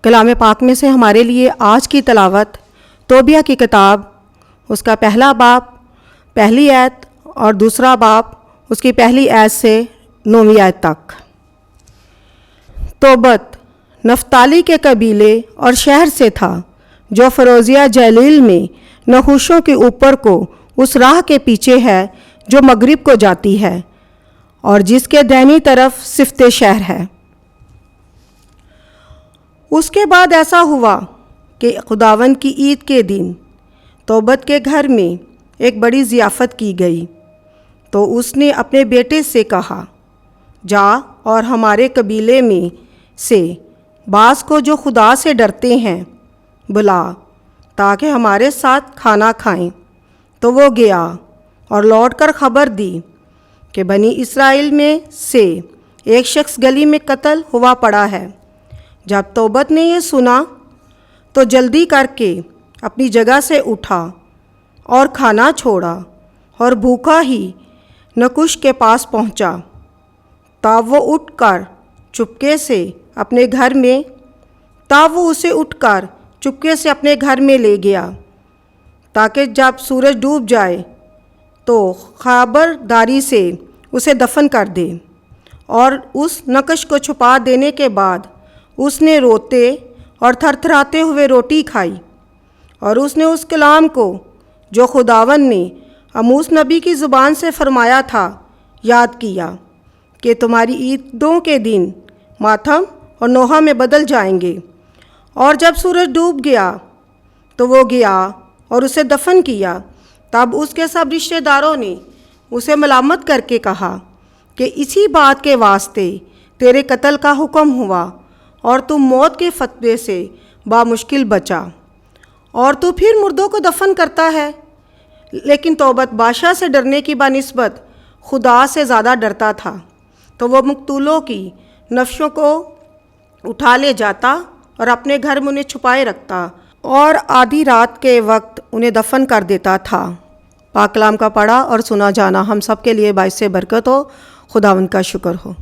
کلام پاک میں سے ہمارے لیے آج کی تلاوت توبیہ کی کتاب، اس کا پہلا باب پہلی آیت اور دوسرا باب اس کی پہلی آیت سے 9ویں آیت تک۔ توبت نفتالی کے قبیلے اور شہر سے تھا جو فروزیہ جلیل میں نحوشوں کے اوپر کو اس راہ کے پیچھے ہے جو مغرب کو جاتی ہے اور جس کے دائنی طرف صفت شہر ہے۔ اس کے بعد ایسا ہوا کہ خداوند کی عید کے دن توبت کے گھر میں ایک بڑی ضیافت کی گئی، تو اس نے اپنے بیٹے سے کہا، جا اور ہمارے قبیلے میں سے بعض کو جو خدا سے ڈرتے ہیں بلا تاکہ ہمارے ساتھ کھانا کھائیں۔ تو وہ گیا اور لوٹ کر خبر دی کہ بنی اسرائیل میں سے ایک شخص گلی میں قتل ہوا پڑا ہے۔ جب توبت نے یہ سنا تو جلدی کر کے اپنی جگہ سے اٹھا اور کھانا چھوڑا اور بھوکا ہی نکوش کے پاس پہنچا۔ تب وہ اسے اٹھ کر چپکے سے اپنے گھر میں لے گیا تاکہ جب سورج ڈوب جائے تو خبرداری سے اسے دفن کر دے۔ اور اس نکش کو چھپا دینے کے بعد اس نے روتے اور تھرتھراتے ہوئے روٹی کھائی، اور اس نے اس کلام کو جو خداوند نے عموس نبی کی زبان سے فرمایا تھا یاد کیا کہ تمہاری عیدوں کے دن ماتم اور نوحہ میں بدل جائیں گے۔ اور جب سورج ڈوب گیا تو وہ گیا اور اسے دفن کیا۔ تب اس کے سب رشتہ داروں نے اسے ملامت کر کے کہا کہ اسی بات کے واسطے تیرے قتل کا حکم ہوا اور تو موت کے فتوے سے بامشکل بچا، اور تو پھر مردوں کو دفن کرتا ہے۔ لیکن توبت بادشاہ سے ڈرنے کی بنسبت خدا سے زیادہ ڈرتا تھا، تو وہ مقتولوں کی نفسوں کو اٹھا لے جاتا اور اپنے گھر میں انہیں چھپائے رکھتا اور آدھی رات کے وقت انہیں دفن کر دیتا تھا۔ پاک کلام کا پڑھا اور سنا جانا ہم سب کے لیے باعث برکت ہو۔ خداوند کا شکر ہو۔